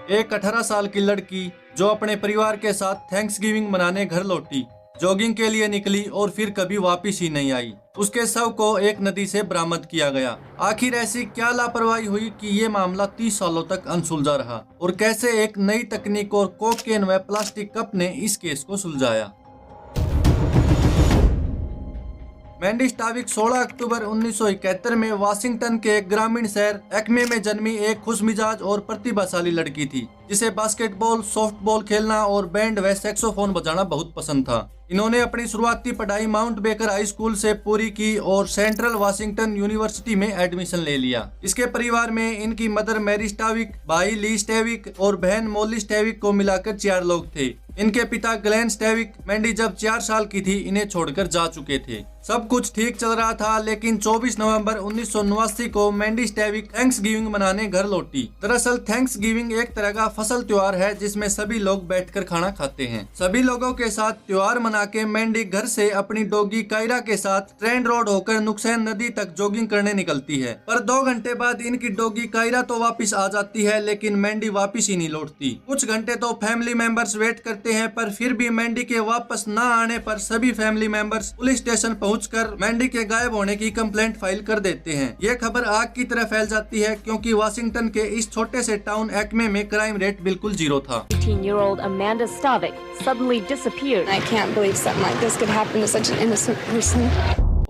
एक 18 साल की लड़की जो अपने परिवार के साथ थैंक्सगिविंग मनाने घर लौटी, जॉगिंग के लिए निकली और फिर कभी वापस ही नहीं आई। उसके शव को एक नदी से बरामद किया गया। आखिर ऐसी क्या लापरवाही हुई कि ये मामला 30 सालों तक अनसुलझा रहा और कैसे एक नई तकनीक और कोकेन व प्लास्टिक कप ने इस केस को सुलझाया। मैंडी स्टाविक 16 अक्टूबर 1971 में वाशिंगटन के एक ग्रामीण शहर एक्मे में जन्मी एक खुशमिजाज और प्रतिभाशाली लड़की थी, जिसे बास्केटबॉल, सॉफ्टबॉल खेलना और बैंड व सैक्सोफोन बजाना बहुत पसंद था। इन्होंने अपनी शुरुआती पढ़ाई माउंट बेकर हाई स्कूल से पूरी की और सेंट्रल वाशिंगटन यूनिवर्सिटी में एडमिशन ले लिया। इसके परिवार में इनकी मदर मैरी स्टाविक, भाई ली स्टेविक और बहन मोली स्टेविक को मिलाकर 4 लोग थे। इनके पिता ग्लेन स्टेविक मैंडी जब 4 साल की थी इन्हें छोड़कर जा चुके थे। सब कुछ ठीक चल रहा था, लेकिन 24 नवंबर 1989 को मैंडी स्टेविक थैंक्सगिविंग मनाने घर लौटी। दरअसल थैंक्सगिविंग एक तरह का फसल त्योहार है जिसमें सभी लोग बैठकर खाना खाते हैं। सभी लोगों के साथ त्योहार मना के मैंडी घर से अपनी डॉगी कायरा के साथ ट्रेंड रोड होकर नुकसैन नदी तक जॉगिंग करने निकलती है। पर 2 घंटे बाद इनकी डॉगी कायरा तो वापिस आ जाती है, लेकिन मैंडी वापिस ही नहीं लौटती। कुछ घंटे तो फैमिली मेंबर्स वेट करते हैं, पर फिर भी मैंडी के वापस न आने पर सभी फैमिली मेंबर्स पुलिस स्टेशन पहुंचकर मैंडी के गायब होने की कंप्लेंट फाइल कर देते हैं। ये खबर आग की तरह फैल जाती है, क्योंकि वाशिंगटन के इस छोटे से टाउन एक्मे में क्राइम रेट बिल्कुल 0 था। 18-year-old Amanda Stavic suddenly disappeared. I can't believe something like this could happen to such an innocent person.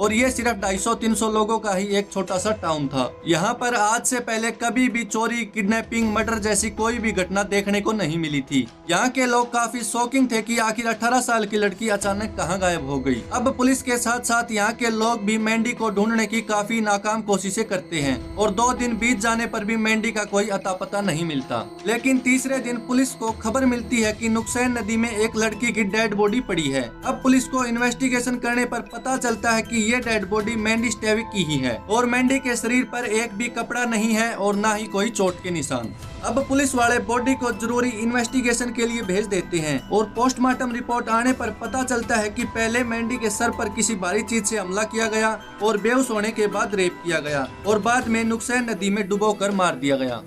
और ये सिर्फ 250-300 लोगों का ही एक छोटा सा टाउन था। यहाँ पर आज से पहले कभी भी चोरी, किडनैपिंग, मर्डर जैसी कोई भी घटना देखने को नहीं मिली थी। यहाँ के लोग काफी शॉकिंग थे कि आखिर 18 साल की लड़की अचानक कहाँ गायब हो गई। अब पुलिस के साथ साथ यहाँ के लोग भी मैंडी को ढूंढने की काफी नाकाम कोशिशें करते हैं और 2 दिन बीत जाने पर भी मैंडी का कोई अता पता नहीं मिलता। लेकिन तीसरे दिन पुलिस को खबर मिलती है कि नुकसैन नदी में एक लड़की की डेड बॉडी पड़ी है। अब पुलिस को इन्वेस्टिगेशन करने पर पता चलता है कि ये डेड बॉडी मैंडी स्टेविक की ही है और मैंडी के शरीर पर एक भी कपड़ा नहीं है और ना ही कोई चोट के निशान। अब पुलिस वाले बॉडी को जरूरी इन्वेस्टिगेशन के लिए भेज देते हैं और पोस्टमार्टम रिपोर्ट आने पर पता चलता है कि पहले मैंडी के सर पर किसी भारी चीज से हमला किया गया और बेहोश होने के बाद रेप किया गया और बाद में नुकसैन नदी में डुबोकर मार दिया गया।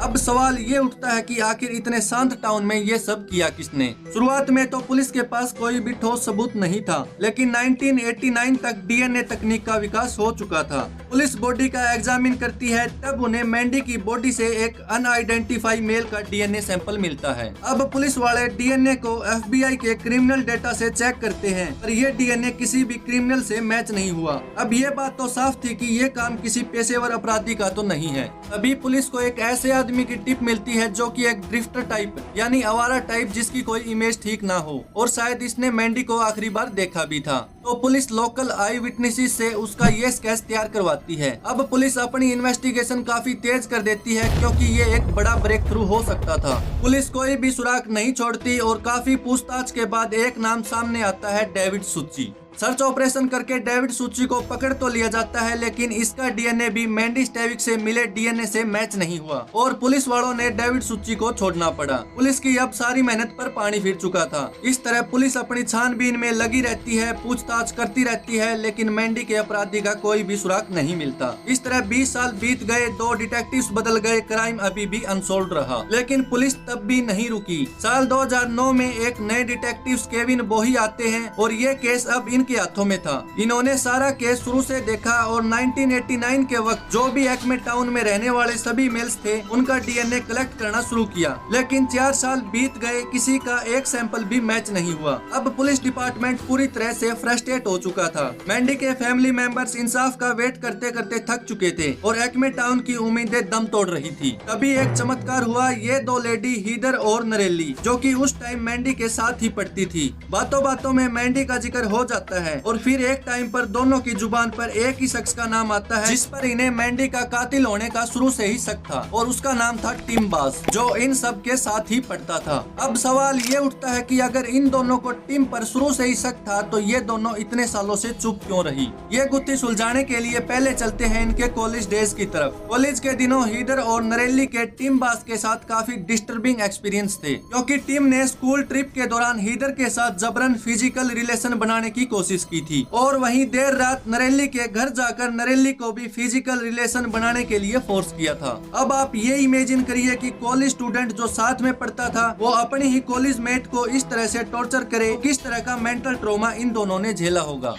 अब सवाल ये उठता है कि आखिर इतने शांत टाउन में ये सब किया किसने। शुरुआत में तो पुलिस के पास कोई भी ठोस सबूत नहीं था, लेकिन 1989 तक डीएनए तकनीक का विकास हो चुका था। पुलिस बॉडी का एग्जामिन करती है, तब उन्हें मैंडी की बॉडी से एक अनआइडेंटिफाइड मेल का डीएनए सैंपल मिलता है। अब पुलिस वाले डीएनए को एफबीआई के क्रिमिनल डेटा से चेक करते हैं, पर ये डीएनए किसी भी क्रिमिनल से मैच नहीं हुआ। अब ये बात तो साफ थी कि ये काम किसी पेशेवर अपराधी का तो नहीं है। अभी पुलिस को एक ऐसे आदमी की टिप मिलती है जो कि एक ड्रिफ्टर टाइप यानी आवारा टाइप, जिसकी कोई इमेज ठीक ना हो और शायद इसने मैंडी को आखिरी बार देखा भी था। तो पुलिस लोकल आई विटनेसेस से उसका ये स्केच तैयार करवाती है। अब पुलिस अपनी इन्वेस्टिगेशन काफी तेज कर देती है, क्योंकि ये एक बड़ा ब्रेक थ्रू हो सकता था। पुलिस कोई भी सुराग नहीं छोड़ती और काफी पूछताछ के बाद एक नाम सामने आता है, डेविड सुच्ची। सर्च ऑपरेशन करके डेविड सुच्ची को पकड़ तो लिया जाता है, लेकिन इसका डीएनए भी मैंडी स्टेविक से मिले डीएनए से मैच नहीं हुआ और पुलिस वालों ने डेविड सुच्ची को छोड़ना पड़ा। पुलिस की अब सारी मेहनत पर पानी फिर चुका था। इस तरह पुलिस अपनी छानबीन में लगी रहती है, पूछताछ करती रहती है, लेकिन मैंडी के अपराधी का कोई भी सुराग नहीं मिलता। इस तरह 20 साल बीत गए, 2 डिटेक्टिव्स बदल गए, क्राइम अभी भी अनसोल्व्ड रहा। लेकिन पुलिस तब भी नहीं रुकी। साल 2009 में एक नए डिटेक्टिव केविन बोही आते हैं और ये केस अब के हाथों में था। इन्होंने सारा केस शुरू से देखा और 1989 के वक्त जो भी एक्मे टाउन में रहने वाले सभी मेल्स थे उनका डीएनए कलेक्ट करना शुरू किया। लेकिन 4 साल बीत गए, किसी का एक सैंपल भी मैच नहीं हुआ। अब पुलिस डिपार्टमेंट पूरी तरह से फ्रस्ट्रेट हो चुका था। मैंडी के फैमिली मेंबर्स इंसाफ का वेट करते करते थक चुके थे और एक्मे टाउन की उम्मीदें दम तोड़ रही थी। तभी एक चमत्कार हुआ। ये 2 लेडी हीदर और नरेली, जो कि उस टाइम मैंडी के साथ ही पढ़ती थी, बातों बातों में मैंडी का जिक्र हो जाता है और फिर एक टाइम पर दोनों की जुबान पर एक ही शख्स का नाम आता है, जिस पर इन्हें मैंडी का कातिल होने का शुरू से ही शक था और उसका नाम था टिम बास, जो इन सब के साथ ही पढ़ता था। अब सवाल ये उठता है कि अगर इन दोनों को टिम पर शुरू से ही शक था, तो ये दोनों इतने सालों से चुप क्यों रही। ये गुत्थी सुलझाने के लिए पहले चलते हैं इनके कॉलेज डेज की तरफ। कॉलेज के दिनों हीदर और नरेली के टिम बास के साथ काफी डिस्टर्बिंग एक्सपीरियंस थे, क्योंकि टिम ने स्कूल ट्रिप के दौरान हीदर के साथ जबरन फिजिकल रिलेशन बनाने की कोशिश कोशिश की थी और वहीं देर रात नरेली के घर जाकर नरेली को भी फिजिकल रिलेशन बनाने के लिए फोर्स किया था। अब आप ये इमेजिन करिए कि कॉलेज स्टूडेंट जो साथ में पढ़ता था वो अपनी ही कॉलेज मेट को इस तरह से टॉर्चर करे, किस तरह का मेंटल ट्रॉमा इन दोनों ने झेला होगा।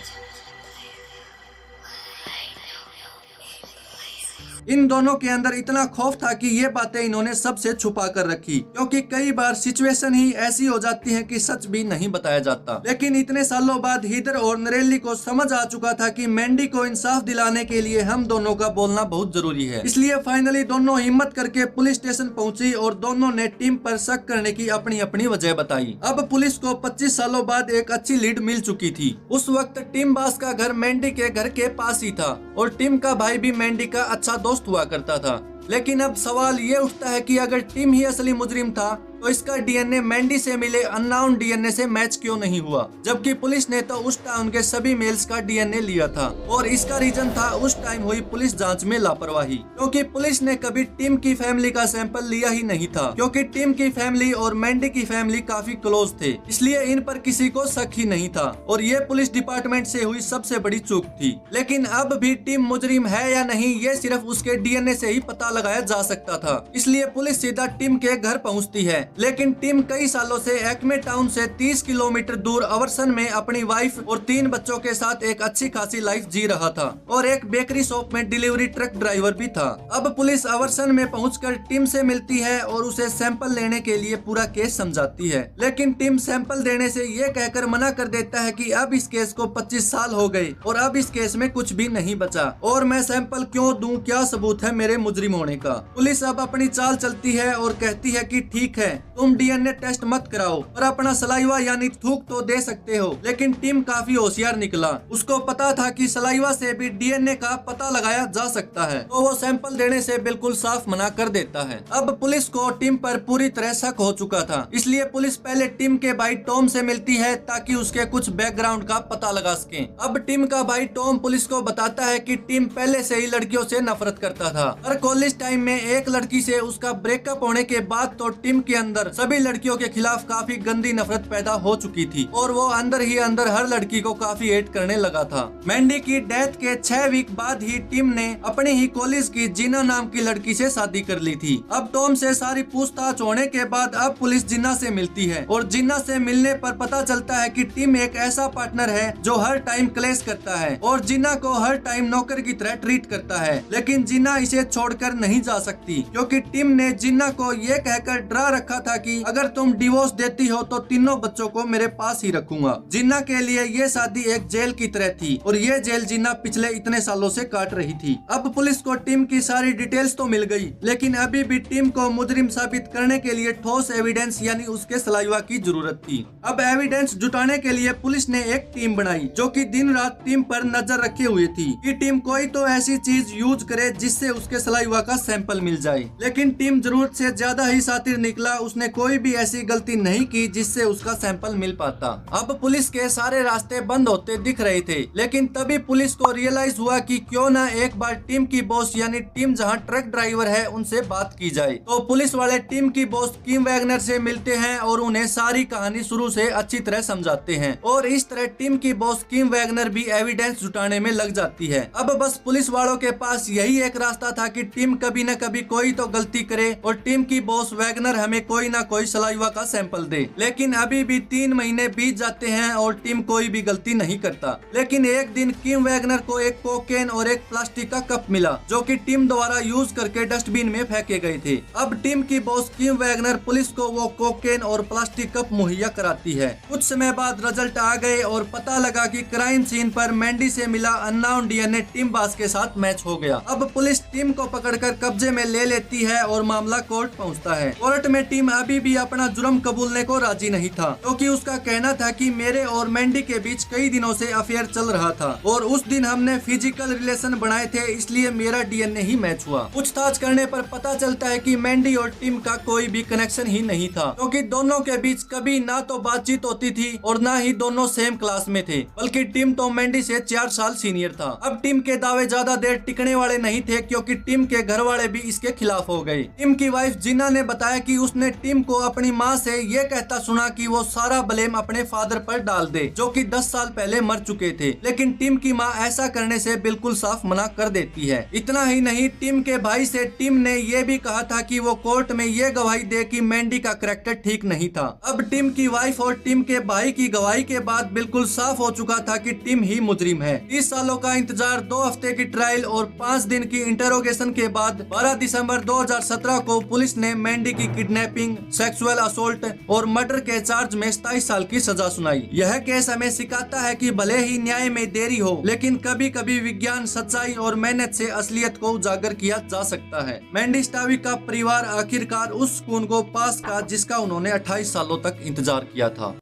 इन दोनों के अंदर इतना खौफ था कि ये बातें इन्होंने सबसे छुपा कर रखी, क्योंकि कई बार सिचुएशन ही ऐसी हो जाती है कि सच भी नहीं बताया जाता। लेकिन इतने सालों बाद हीदर और नरेली को समझ आ चुका था कि मैंडी को इंसाफ दिलाने के लिए हम दोनों का बोलना बहुत जरूरी है। इसलिए फाइनली दोनों हिम्मत करके पुलिस स्टेशन पहुंची और दोनों ने टिम पर शक करने की अपनी अपनी वजह बताई। अब पुलिस को 25 सालों बाद एक अच्छी लीड मिल चुकी थी। उस वक्त टिम बास का घर मैंडी के घर के पास ही था और टिम का भाई भी मैंडी का अच्छा दोस्त हुआ करता था। लेकिन अब सवाल ये उठता है कि अगर टिम ही असली मुजरिम था तो इसका डीएनए मैंडी से मिले अननोन डीएनए से मैच क्यों नहीं हुआ, जबकि पुलिस ने तो उस टाइम के सभी मेल्स का डीएनए लिया था। और इसका रीजन था उस टाइम हुई पुलिस जांच में लापरवाही, क्योंकि पुलिस ने कभी टिम की फैमिली का सैंपल लिया ही नहीं था, क्योंकि टिम की फैमिली और मैंडी की फैमिली काफी क्लोज थे, इसलिए इन पर किसी को शक ही नहीं था और ये पुलिस डिपार्टमेंट से हुई सबसे बड़ी चूक थी। लेकिन अब भी टिम मुजरिम है या नहीं ये सिर्फ उसके डीएनए से ही पता लगाया जा सकता था, इसलिए पुलिस सीधा टिम के घर पहुंचती है। लेकिन टिम कई सालों से एक्मे टाउन से 30 किलोमीटर दूर अवर्सन में अपनी वाइफ और 3 बच्चों के साथ एक अच्छी खासी लाइफ जी रहा था और एक बेकरी शॉप में डिलीवरी ट्रक ड्राइवर भी था। अब पुलिस अवर्सन में पहुंचकर टिम से मिलती है और उसे सैंपल लेने के लिए पूरा केस समझाती है। लेकिन टिम सैंपल देने से ये कहकर मना कर देता है कि अब इस केस को 25 साल हो गए और अब इस केस में कुछ भी नहीं बचा और मैं सैंपल क्यों दूं, क्या सबूत है मेरे मुजरिम होने का। पुलिस अब अपनी चाल चलती है और कहती है कि ठीक है तुम डीएनए टेस्ट मत कराओ और अपना सलाइवा यानी थूक तो दे सकते हो। लेकिन टिम काफी होशियार निकला, उसको पता था कि सलाइवा से भी डीएनए का पता लगाया जा सकता है, तो वो सैंपल देने से बिल्कुल साफ मना कर देता है। अब पुलिस को टिम पर पूरी तरह शक हो चुका था, इसलिए पुलिस पहले टिम के भाई टॉम से मिलती है ताकि उसके कुछ बैकग्राउंड का पता लगा सके। अब टिम का भाई टॉम पुलिस को बताता है कि टिम पहले से ही लड़कियों से नफरत करता था और कॉलेज टाइम में एक लड़की से उसका ब्रेकअप होने के बाद तो टिम के अंदर सभी लड़कियों के खिलाफ काफी गंदी नफरत पैदा हो चुकी थी और वो अंदर ही अंदर हर लड़की को काफी हेट करने लगा था। मैंडी की डेथ के 6 वीक बाद ही टिम ने अपने ही कॉलेज की जिन्ना नाम की लड़की से शादी कर ली थी। अब टॉम से सारी पूछताछ होने के बाद अब पुलिस जिन्ना से मिलती है और जिन्ना से मिलने पर पता चलता है कि टिम एक ऐसा पार्टनर है जो हर टाइम क्लेश करता है और जिन्ना को हर टाइम नौकर की तरह ट्रीट करता है। लेकिन जिन्ना इसे छोड़कर नहीं जा सकती, क्योंकि टिम ने जिन्ना को ये कहकर डरा रखा था कि अगर तुम डिवोर्स देती हो तो तीनों बच्चों को मेरे पास ही रखूंगा। जिन्ना के लिए ये शादी एक जेल की तरह थी और ये जेल जिन्ना पिछले इतने सालों से काट रही थी। अब पुलिस को टिम की सारी डिटेल्स तो मिल गई, लेकिन अभी भी टिम को मुजरिम साबित करने के लिए ठोस एविडेंस यानी उसके सलाइवा की जरूरत थी। अब एविडेंस जुटाने के लिए पुलिस ने एक टीम बनाई जो कि दिन रात टिम पर नजर रखे हुए थी कि टिम कोई तो ऐसी चीज यूज करे जिससे उसके सलाइवा का सैंपल मिल जाए। लेकिन टिम जरूरत से ज्यादा ही शातिर निकला, उसने कोई भी ऐसी गलती नहीं की जिससे उसका सैंपल मिल पाता। अब पुलिस के सारे रास्ते बंद होते दिख रहे थे, लेकिन तभी पुलिस को रियलाइज हुआ कि क्यों ना एक बार टिम की बॉस यानी टिम जहां ट्रक ड्राइवर है उनसे बात की जाए। तो पुलिस वाले टिम की बॉस किम वैगनर से मिलते हैं और उन्हें सारी कहानी शुरू से अच्छी तरह समझाते हैं और इस तरह टिम की बॉस किम वैगनर भी एविडेंस जुटाने में लग जाती है। अब बस पुलिस वालों के पास यही एक रास्ता था कि टिम कभी न कभी कोई तो गलती करे और टिम की बॉस वैगनर हमें कोई ना कोई सलाइवा का सैंपल दे। लेकिन अभी भी 3 महीने बीत जाते हैं और टिम कोई भी गलती नहीं करता। लेकिन एक दिन किम वैगनर को एक कोकेन और एक प्लास्टिक का कप मिला जो कि टिम द्वारा यूज करके डस्टबिन में फेंके गए थे। अब टिम की बॉस किम वैगनर पुलिस को वो कोकेन और प्लास्टिक कप मुहैया कराती है। कुछ समय बाद रिजल्ट आ गए और पता लगा कि क्राइम सीन पर मैंडी से मिला अननोन डीएनए टिम बास के साथ मैच हो गया। अब पुलिस टिम को पकड़कर कब्जे में ले लेती है और मामला कोर्ट पहुंचता है। कोर्ट में टिम अभी भी अपना जुर्म कबूलने को राजी नहीं था, क्योंकि उसका कहना था कि मेरे और मैंडी के बीच कई दिनों से अफेयर चल रहा था और उस दिन हमने फिजिकल रिलेशन बनाए थे, इसलिए मेरा डीएनए ही मैच हुआ। पूछताछ करने पर पता चलता है कि मैंडी और टिम का कोई भी कनेक्शन ही नहीं था, क्योंकि दोनों के बीच कभी ना तो बातचीत होती थी और ना ही दोनों सेम क्लास में थे, बल्कि टिम तो मैंडी से 4 साल सीनियर था। अब टिम के दावे ज्यादा देर टिकने वाले नहीं थे, क्योंकि टिम के घर वाले भी इसके खिलाफ हो गए। टिम की वाइफ जिन्ना ने बताया कि उसने टिम को अपनी माँ से ये कहता सुना कि वो सारा ब्लेम अपने फादर पर डाल दे, जो कि 10 साल पहले मर चुके थे। लेकिन टिम की माँ ऐसा करने से बिल्कुल साफ मना कर देती है। इतना ही नहीं, टिम के भाई से टिम ने ये भी कहा था कि वो कोर्ट में ये गवाही दे कि मैंडी का करैक्टर ठीक नहीं था। अब टिम की वाइफ और टिम के भाई की गवाही के बाद बिल्कुल साफ हो चुका था कि टिम ही मुजरिम है। 30 सालों का इंतजार, 2 हफ्ते की ट्रायल और 5 दिन की इंटरोगेशन के बाद 12 दिसंबर 2017 को पुलिस ने मैंडी की किडनैपिंग, सेक्सुअल असोल्ट और मर्डर के चार्ज में 27 साल की सजा सुनाई। यह केस हमें सिखाता है कि भले ही न्याय में देरी हो, लेकिन कभी कभी विज्ञान, सच्चाई और मेहनत से असलियत को उजागर किया जा सकता है। मैंडी स्टाविक का परिवार आखिरकार उस सुकून को पास का जिसका उन्होंने 28 सालों तक इंतजार किया था।